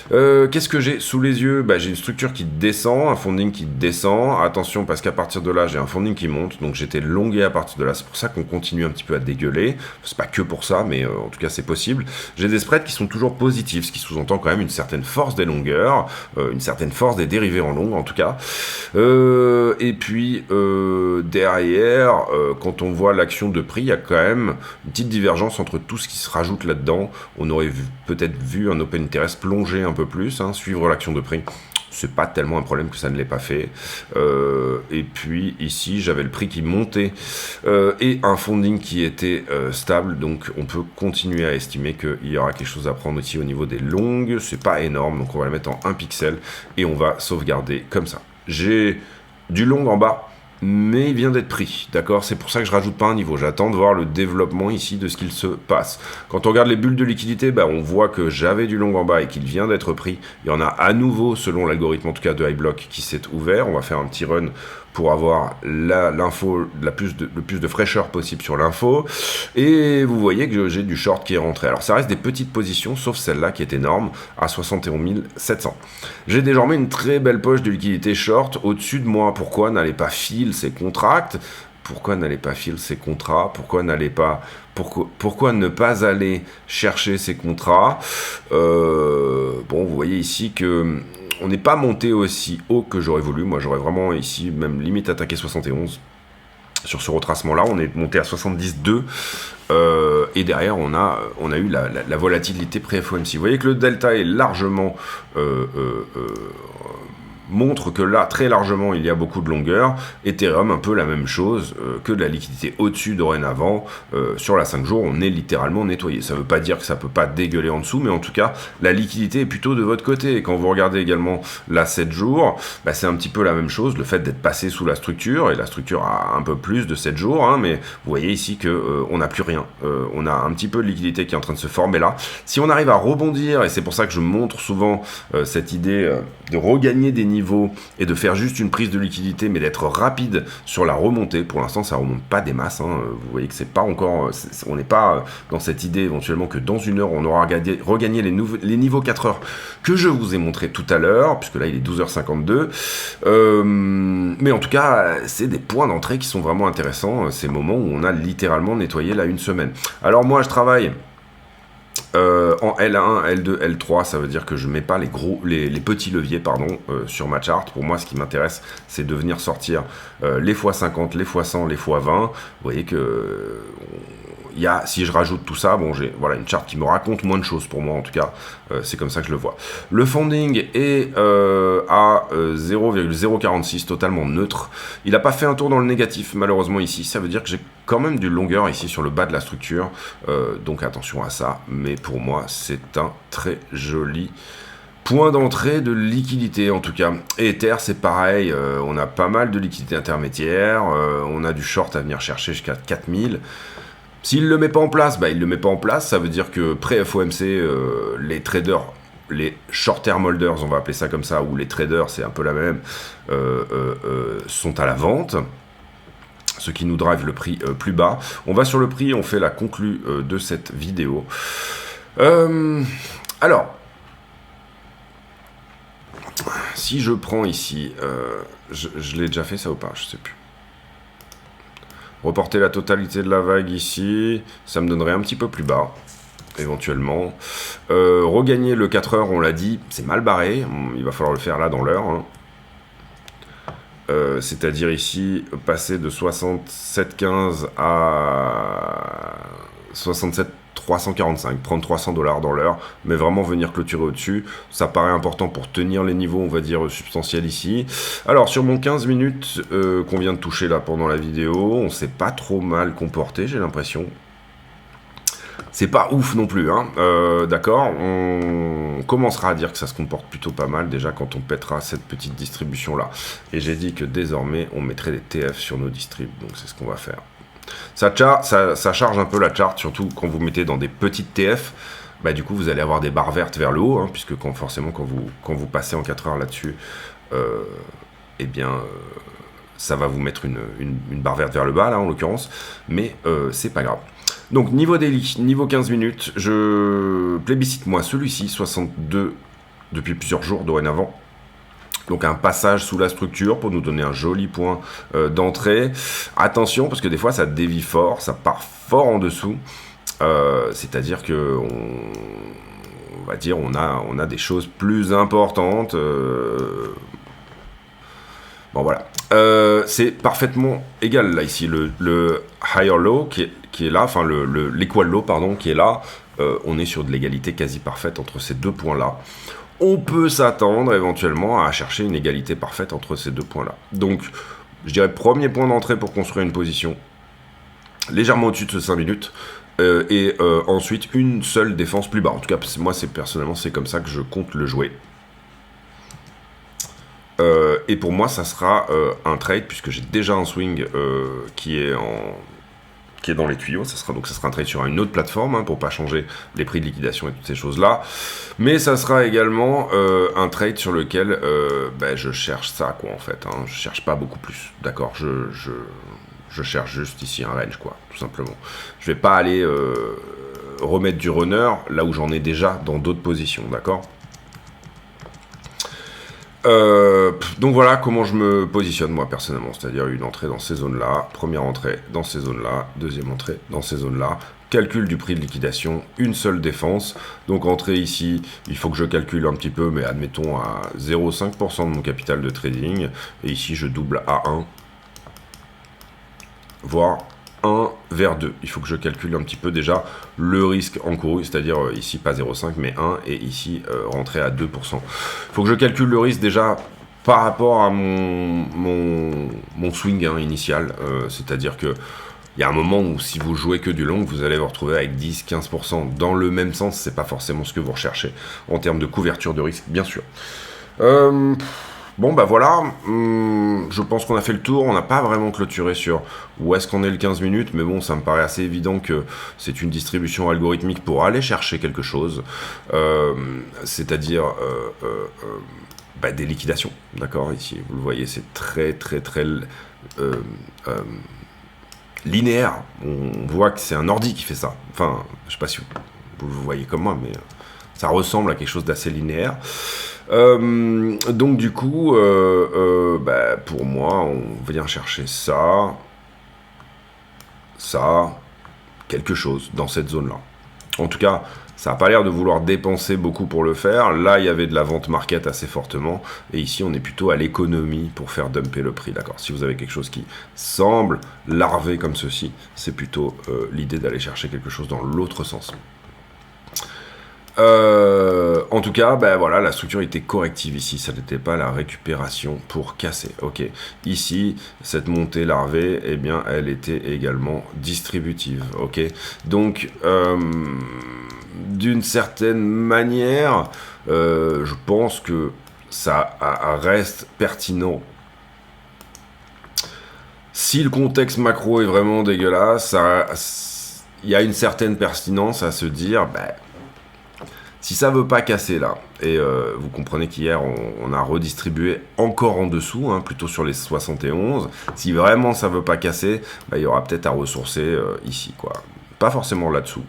Qu'est-ce que j'ai sous les yeux? J'ai une structure qui descend, un funding qui descend. Attention, parce qu'à partir de là, j'ai un funding qui monte, donc j'étais longué à partir de là. C'est pour ça qu'on continue un petit peu à dégueuler. C'est pas que pour ça, mais en tout cas, c'est possible. J'ai des spreads qui sont toujours positifs, ce qui sous-entend quand même une certaine force des longueurs, une certaine force des dérivés en long, en tout cas. Et puis, derrière, quand on voit l'action de prix, il y a quand même une petite divergence entre tout ce qui se rajoute là-dedans. On aurait peut-être vu un open interest plonger un peu plus, suivre l'action de prix. C'est pas tellement un problème que ça ne l'ait pas fait. Et puis ici, j'avais le prix qui montait et un funding qui était stable. Donc on peut continuer à estimer qu'il y aura quelque chose à prendre aussi au niveau des longues. C'est pas énorme, donc on va le mettre en 1 pixel et on va sauvegarder comme ça. J'ai du long en bas, mais il vient d'être pris, d'accord? C'est pour ça que je rajoute pas un niveau, j'attends de voir le développement ici de ce qu'il se passe. Quand on regarde les bulles de liquidité, on voit que j'avais du long en bas et qu'il vient d'être pris. Il y en a à nouveau, selon l'algorithme en tout cas de iBlock, qui s'est ouvert. On va faire un petit run pour avoir l'info, le plus de fraîcheur possible sur l'info. Et vous voyez que j'ai du short qui est rentré. Alors ça reste des petites positions, sauf celle-là qui est énorme, à 71 700. J'ai désormais une très belle poche de liquidité short au-dessus de moi. Pourquoi n'allez pas filer ces contracts? Pourquoi n'allez pas filer ces contrats? Pourquoi ne pas aller chercher ces contrats? Bon, vous voyez ici que on n'est pas monté aussi haut que j'aurais voulu. Moi, j'aurais vraiment ici, même limite attaqué 71. Sur ce retracement-là, on est monté à 72. Et derrière, on a eu la volatilité pré-FOMC. Vous voyez que le delta est largement... montre que là, très largement, il y a beaucoup de longueur. Ethereum, un peu la même chose que de la liquidité au-dessus dorénavant. Sur la 5 jours, on est littéralement nettoyé. Ça ne veut pas dire que ça ne peut pas dégueuler en dessous, mais en tout cas, la liquidité est plutôt de votre côté. Et quand vous regardez également la 7 jours, c'est un petit peu la même chose. Le fait d'être passé sous la structure, et la structure a un peu plus de 7 jours, mais vous voyez ici qu'on n'a plus rien. On a un petit peu de liquidité qui est en train de se former là. Si on arrive à rebondir, et c'est pour ça que je montre souvent cette idée de regagner des niveaux et de faire juste une prise de liquidité, mais d'être rapide sur la remontée. Pour l'instant, ça remonte pas des masses. Vous voyez que c'est pas encore, on n'est pas dans cette idée éventuellement que dans une heure, on aura regagné les niveaux 4 heures que je vous ai montré tout à l'heure, puisque là, il est 12h52. Mais en tout cas, c'est des points d'entrée qui sont vraiment intéressants. Ces moments où on a littéralement nettoyé là une semaine. Alors moi, je travaille en L1, L2, L3, ça veut dire que je mets pas les petits leviers sur ma charte. Pour moi, ce qui m'intéresse, c'est de venir sortir les x50, les x100, les x20. Vous voyez que si je rajoute tout ça, j'ai une charte qui me raconte moins de choses pour moi, en tout cas, c'est comme ça que je le vois. Le funding est à 0,046, totalement neutre. Il n'a pas fait un tour dans le négatif, malheureusement, ici. Ça veut dire que j'ai quand même du longueur ici sur le bas de la structure, donc attention à ça. Mais pour moi, c'est un très joli point d'entrée de liquidité en tout cas. Et Ether, c'est pareil, on a pas mal de liquidité intermédiaire, on a du short à venir chercher jusqu'à 4000. S'il ne le met pas en place, il ne le met pas en place. Ça veut dire que pré-FOMC, les traders, les short-term holders, on va appeler ça comme ça, ou les traders, c'est un peu la même, sont à la vente. Ce qui nous drive le prix plus bas. On va sur le prix, on fait la conclue de cette vidéo. Alors, si je prends ici, je l'ai déjà fait ça ou pas, je sais plus. Reporter la totalité de la vague ici, ça me donnerait un petit peu plus bas, éventuellement. Regagner le 4 heures, on l'a dit, c'est mal barré, il va falloir le faire là dans l'heure. C'est-à-dire ici, passer de 67,15 à 67,345, prendre $300 dans l'heure, mais vraiment venir clôturer au-dessus, ça paraît important pour tenir les niveaux, on va dire, substantiels ici. Alors, sur mon 15 minutes qu'on vient de toucher là pendant la vidéo, on s'est pas trop mal comporté, j'ai l'impression. C'est pas ouf non plus, d'accord. On commencera à dire que ça se comporte plutôt pas mal déjà quand on pètera cette petite distribution là. Et j'ai dit que désormais on mettrait des TF sur nos distribs, donc c'est ce qu'on va faire. Ça charge un peu la charte, surtout quand vous mettez dans des petites TF. Du coup vous allez avoir des barres vertes vers le haut, puisque forcément quand vous passez en 4 heures là-dessus, ça va vous mettre une barre verte vers le bas, là, en l'occurrence, mais c'est pas grave. Donc, niveau daily, niveau 15 minutes, je plébiscite, moi, celui-ci, 62 depuis plusieurs jours dorénavant. Donc un passage sous la structure pour nous donner un joli point d'entrée. Attention, parce que des fois, ça dévie fort, ça part fort en dessous. C'est-à-dire que on va dire on a des choses plus importantes. Bon voilà, c'est parfaitement égal là ici le higher low qui est là, enfin l'equal low pardon qui est là. On est sur de l'égalité quasi parfaite entre ces deux points là. On peut s'attendre éventuellement à chercher une égalité parfaite entre ces deux points là. Donc je dirais premier point d'entrée pour construire une position légèrement au-dessus de ce 5 minutes. Et ensuite une seule défense plus bas. En tout cas, moi, personnellement, c'est comme ça que je compte le jouer. Et pour moi, ça sera un trade, puisque j'ai déjà un swing qui est dans les tuyaux. Ça sera un trade sur une autre plateforme, hein, pour pas changer les prix de liquidation et toutes ces choses-là. Mais ça sera également un trade sur lequel je cherche ça, quoi, en fait. Hein. Je cherche pas beaucoup plus, d'accord. Je cherche juste ici un range, quoi, tout simplement. Je vais pas aller remettre du runner là où j'en ai déjà dans d'autres positions, d'accord. Donc voilà comment je me positionne moi personnellement, c'est-à-dire une entrée dans ces zones-là, première entrée dans ces zones-là, deuxième entrée dans ces zones-là, calcul du prix de liquidation, une seule défense. Donc entrée ici, il faut que je calcule un petit peu, mais admettons à 0,5% de mon capital de trading, et ici je double à 1. Voire 1 vers 2. Il faut que je calcule un petit peu déjà le risque encouru, c'est-à-dire ici pas 0,5 mais 1 et ici rentrer à 2%. Il faut que je calcule le risque déjà par rapport à mon swing initial, c'est-à-dire que il y a un moment où si vous jouez que du long, vous allez vous retrouver avec 10-15%. Dans le même sens, c'est pas forcément ce que vous recherchez en termes de couverture de risque, bien sûr. Bon bah voilà, je pense qu'on a fait le tour, on n'a pas vraiment clôturé sur où est-ce qu'on est le 15 minutes, mais bon ça me paraît assez évident que c'est une distribution algorithmique pour aller chercher quelque chose, c'est-à-dire des liquidations, d'accord, ici vous le voyez c'est très linéaire, on voit que c'est un ordi qui fait ça, enfin je sais pas si vous le voyez comme moi, mais ça ressemble à quelque chose d'assez linéaire. Donc du coup, pour moi, on vient chercher ça, quelque chose dans cette zone-là. En tout cas, ça n'a pas l'air de vouloir dépenser beaucoup pour le faire. Là, il y avait de la vente market assez fortement. Et ici, on est plutôt à l'économie pour faire dumper le prix. D'accord. Si vous avez quelque chose qui semble larver comme ceci, c'est plutôt l'idée d'aller chercher quelque chose dans l'autre sens. En tout cas, voilà, la structure était corrective ici, ça n'était pas la récupération pour casser. Ok, ici, cette montée larvée, eh bien, elle était également distributive. Ok, donc, d'une certaine manière, je pense que ça reste pertinent. Si le contexte macro est vraiment dégueulasse, il y a une certaine pertinence à se dire, si ça veut pas casser là, et vous comprenez qu'hier on a redistribué encore en dessous, hein, plutôt sur les 71, si vraiment ça veut pas casser, il y aura peut-être à ressourcer ici, quoi. Pas forcément là-dessous,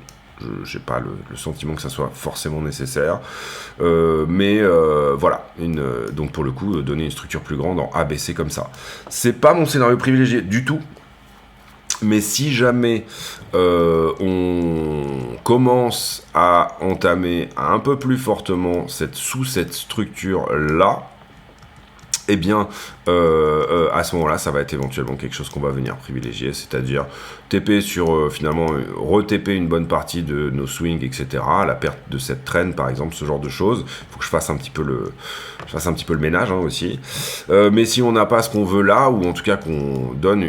j'ai pas le sentiment que ça soit forcément nécessaire, mais voilà, donc pour le coup, donner une structure plus grande en ABC comme ça. C'est pas mon scénario privilégié du tout. Mais si jamais on commence à entamer un peu plus fortement sous cette structure-là, eh bien, à ce moment-là, ça va être éventuellement quelque chose qu'on va venir privilégier, c'est-à-dire TP sur, finalement, re-TP une bonne partie de nos swings, etc., la perte de cette traîne, par exemple, ce genre de choses. Il faut que je fasse un petit peu le ménage, hein, aussi. Mais si on n'a pas ce qu'on veut là, ou en tout cas qu'on donne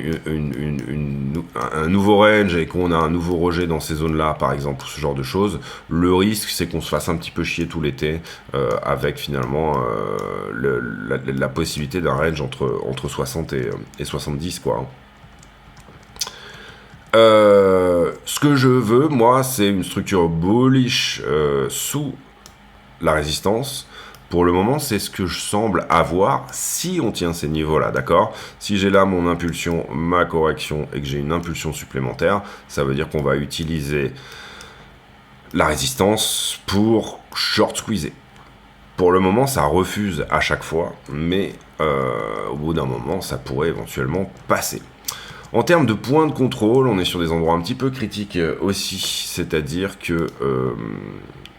un nouveau range et qu'on a un nouveau rejet dans ces zones-là, par exemple, ce genre de choses, le risque, c'est qu'on se fasse un petit peu chier tout l'été, avec, finalement, la possibilité d'un range entre 60 et 70, quoi. Ce que je veux, moi, c'est une structure bullish sous la résistance, Pour le moment, c'est ce que je semble avoir si on tient ces niveaux-là, d'accord? Si j'ai là mon impulsion, ma correction et que j'ai une impulsion supplémentaire, ça veut dire qu'on va utiliser la résistance pour short squeezer. Pour le moment, ça refuse à chaque fois, mais au bout d'un moment, ça pourrait éventuellement passer. En termes de points de contrôle, on est sur des endroits un petit peu critiques aussi, c'est-à-dire que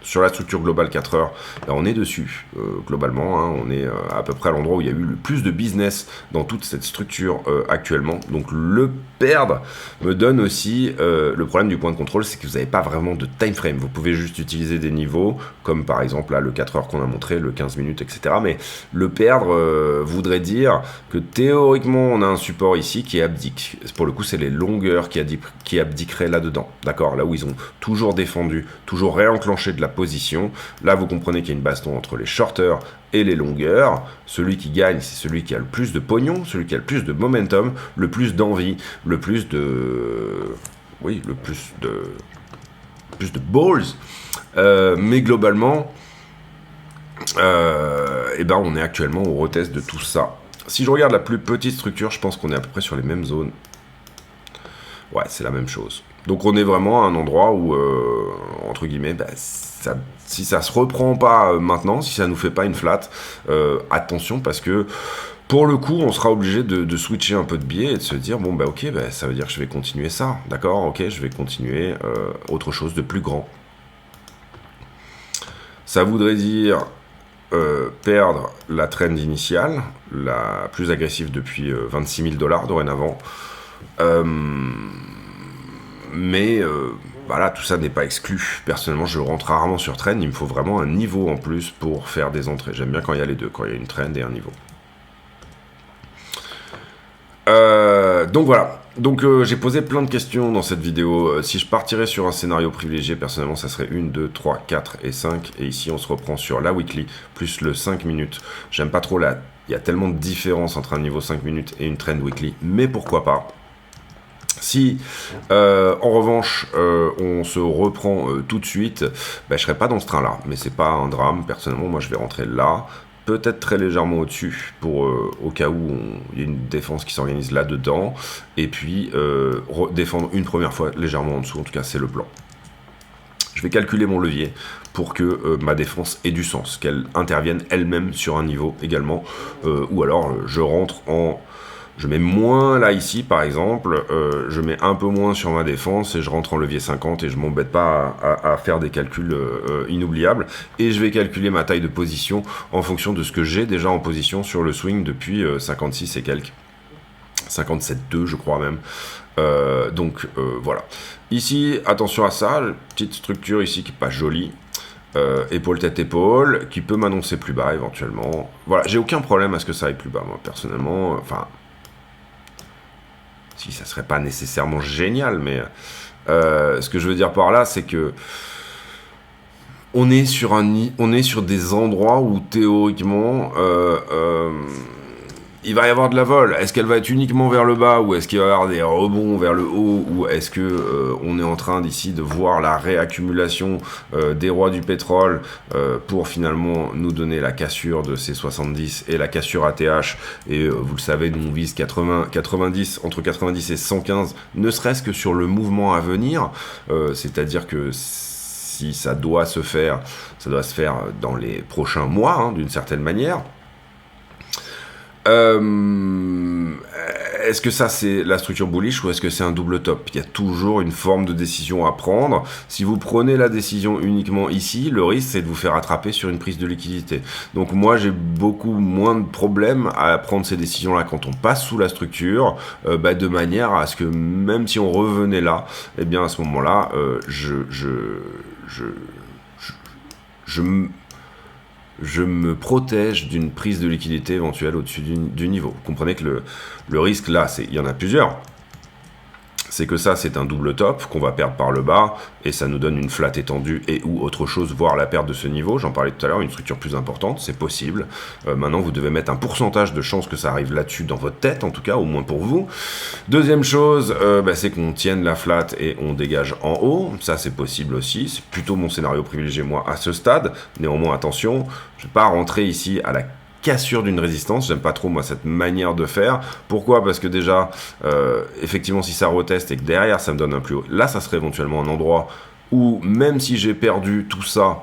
sur la structure globale 4 heures, là, on est dessus, globalement, hein, on est à peu près à l'endroit où il y a eu le plus de business dans toute cette structure actuellement. Donc le perdre me donne aussi le problème du point de contrôle, c'est que vous n'avez pas vraiment de time frame. Vous pouvez juste utiliser des niveaux, comme par exemple là le 4 heures qu'on a montré, le 15 minutes, etc. Mais le perdre voudrait dire que théoriquement on a un support ici qui abdique. Pour le coup, c'est les longueurs qui abdiqueraient là-dedans. D'accord? Là où ils ont toujours défendu, toujours réenclenché de la position. Là, vous comprenez qu'il y a une baston entre les shorters et les longueurs. Celui qui gagne, c'est celui qui a le plus de pognon, celui qui a le plus de momentum, le plus d'envie, le plus de... Oui, le plus de balls. Mais globalement, eh ben, on est actuellement au retest de tout ça. Si je regarde la plus petite structure, je pense qu'on est à peu près sur les mêmes zones. Ouais, c'est la même chose. Donc on est vraiment à un endroit où, entre guillemets, bah, si ça se reprend pas maintenant, si ça nous fait pas une flat, attention parce que pour le coup, on sera obligé de switcher un peu de biais et de se dire, bon bah ok, bah, ça veut dire que je vais continuer ça, d'accord, ok, je vais continuer autre chose de plus grand. Ça voudrait dire perdre la trend initiale, la plus agressive depuis 26 000 $ dorénavant. Mais voilà, tout ça n'est pas exclu. Personnellement, je rentre rarement sur trend. Il me faut vraiment un niveau en plus pour faire des entrées. J'aime bien quand il y a les deux, quand il y a une trend et un niveau. Donc voilà. Donc j'ai posé plein de questions dans cette vidéo. Si je partirais sur un scénario privilégié, personnellement, ça serait 1, 2, 3, 4 et 5. Et ici, on se reprend sur la weekly, plus le 5 minutes. J'aime pas trop il y a tellement de différence entre un niveau 5 minutes et une trend weekly. Mais pourquoi pas? Si en revanche on se reprend tout de suite, bah, je serai pas dans ce train là, mais c'est pas un drame. Personnellement, moi je vais rentrer là, peut-être très légèrement au-dessus pour au cas où il y a une défense qui s'organise là dedans, et puis défendre une première fois légèrement en dessous. En tout cas, c'est le plan. Je vais calculer mon levier pour que ma défense ait du sens, qu'elle intervienne elle-même sur un niveau également, ou alors je rentre en... Je mets moins là ici par exemple, je mets un peu moins sur ma défense et je rentre en levier 50 et je m'embête pas à faire des calculs inoubliables. Et je vais calculer ma taille de position en fonction de ce que j'ai déjà en position sur le swing depuis 56 et quelques. 57,2 je crois même. Donc voilà. Ici, attention à ça, petite structure ici qui n'est pas jolie. Épaule tête épaule, qui peut m'annoncer plus bas éventuellement. Voilà, j'ai aucun problème à ce que ça aille plus bas moi personnellement. Enfin... Si ça serait pas nécessairement génial, mais ce que je veux dire par là, c'est que on est sur des endroits où théoriquement il va y avoir de la vol. Est-ce qu'elle va être uniquement vers le bas ou est-ce qu'il va y avoir des rebonds vers le haut, ou est-ce que on est en train d'ici de voir la réaccumulation des rois du pétrole pour finalement nous donner la cassure de ces 70 et la cassure ATH, et vous le savez, nous on vise 90, entre 90 et 115, ne serait-ce que sur le mouvement à venir, c'est-à-dire que si ça doit se faire dans les prochains mois, hein, d'une certaine manière. Est-ce que ça c'est la structure bullish ou est-ce que c'est un double top? Il y a toujours une forme de décision à prendre. Si vous prenez la décision uniquement ici, le risque c'est de vous faire attraper sur une prise de liquidité. Donc moi j'ai beaucoup moins de problèmes à prendre ces décisions là quand on passe sous la structure, de manière à ce que même si on revenait là, eh bien à ce moment là je me protège d'une prise de liquidité éventuelle au-dessus du niveau. Vous comprenez que le risque là, il y en a plusieurs. c'est que ça, c'est un double top qu'on va perdre par le bas, et ça nous donne une flat étendue et ou autre chose, voire la perte de ce niveau. J'en parlais tout à l'heure, une structure plus importante, c'est possible. Maintenant, vous devez mettre un pourcentage de chance que ça arrive là-dessus dans votre tête, en tout cas, au moins pour vous. Deuxième chose, c'est qu'on tienne la flat et on dégage en haut. Ça, c'est possible aussi. C'est plutôt mon scénario privilégié, moi, à ce stade. Néanmoins, attention, je ne vais pas rentrer ici à la cassure d'une résistance, j'aime pas trop moi cette manière de faire. Pourquoi? Parce que déjà, effectivement, si ça reteste et que derrière ça me donne un plus haut, là ça serait éventuellement un endroit où, même si j'ai perdu tout ça,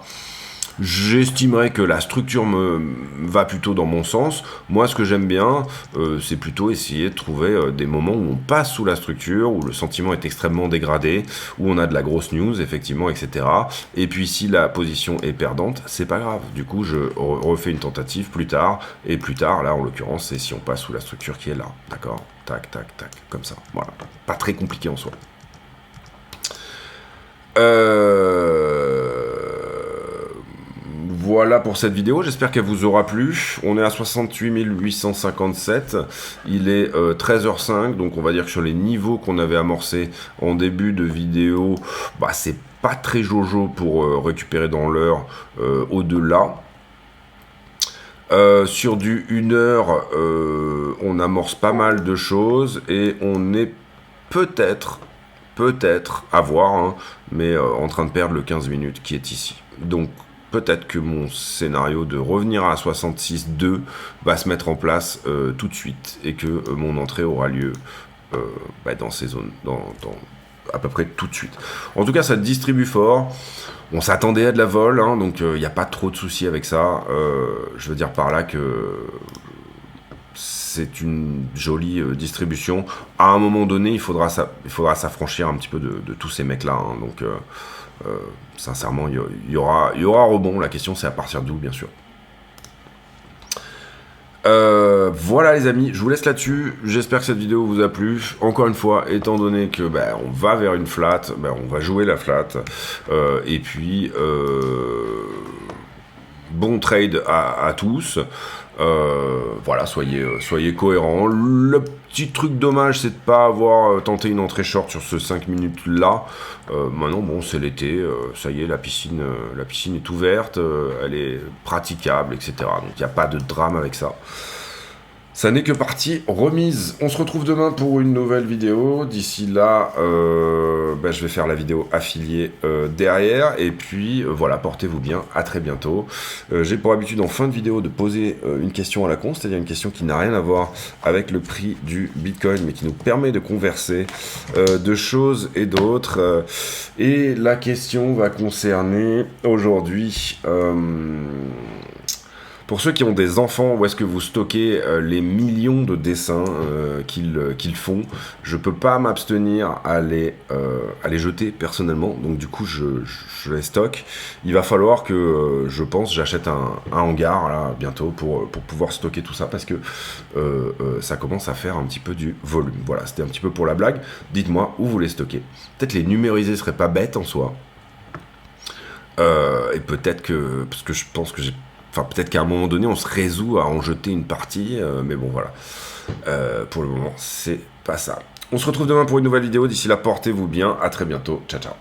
j'estimerais que la structure me va plutôt dans mon sens. Moi, ce que j'aime bien, c'est plutôt essayer de trouver des moments où on passe sous la structure, où le sentiment est extrêmement dégradé, où on a de la grosse news, effectivement, etc. Et puis, si la position est perdante, c'est pas grave. Du coup, je refais une tentative plus tard. Et plus tard, là, en l'occurrence, c'est si on passe sous la structure qui est là. D'accord? Tac, tac, tac. Comme ça. Voilà. Pas très compliqué en soi. Voilà pour cette vidéo, j'espère qu'elle vous aura plu. On est à 68 857, il est 13h05, donc on va dire que sur les niveaux qu'on avait amorcés en début de vidéo, c'est pas très jojo pour récupérer dans l'heure au-delà. Sur du 1 heure, on amorce pas mal de choses et on est peut-être, à voir, hein, mais en train de perdre le 15 minutes qui est ici. Donc, peut-être que mon scénario de revenir à 66.2 va se mettre en place tout de suite et que mon entrée aura lieu dans ces zones, à peu près tout de suite. En tout cas, ça distribue fort. On s'attendait à de la vol, hein, donc il n'y a pas trop de soucis avec ça. Je veux dire par là que c'est une jolie distribution. À un moment donné, il faudra s'affranchir un petit peu de tous ces mecs-là. Hein, donc, sincèrement, il y aura rebond. La question, c'est à partir d'où, bien sûr. Voilà les amis, je vous laisse là-dessus. J'espère que cette vidéo vous a plu. Encore une fois, étant donné que on va vers une flat, on va jouer la flat. Et puis, bon trade à tous. Voilà, soyez cohérents. Le petit truc dommage, c'est de pas avoir tenté une entrée short sur ce 5 minutes là. Maintenant, bon, c'est l'été, ça y est, la piscine est ouverte, elle est praticable, etc. Donc il n'y a pas de drame avec ça. Ça n'est que partie remise. On se retrouve demain pour une nouvelle vidéo. D'ici là, je vais faire la vidéo affiliée derrière. Et puis, voilà, portez-vous bien. À très bientôt. J'ai pour habitude en fin de vidéo de poser une question à la con, c'est-à-dire une question qui n'a rien à voir avec le prix du Bitcoin, mais qui nous permet de converser de choses et d'autres. Et la question va concerner aujourd'hui... pour ceux qui ont des enfants, où est-ce que vous stockez les millions de dessins qu'ils font? Je peux pas m'abstenir à les jeter personnellement, donc du coup je les stocke. Il va falloir que, je pense, j'achète un hangar là bientôt pour pouvoir stocker tout ça, parce que ça commence à faire un petit peu du volume. Voilà, c'était un petit peu pour la blague. Dites-moi où vous les stockez. Peut-être les numériser serait pas bête en soi. Et peut-être que, parce que je pense que peut-être qu'à un moment donné, on se résout à en jeter une partie, mais bon, voilà. Pour le moment, c'est pas ça. On se retrouve demain pour une nouvelle vidéo. D'ici là, portez-vous bien. À très bientôt. Ciao, ciao.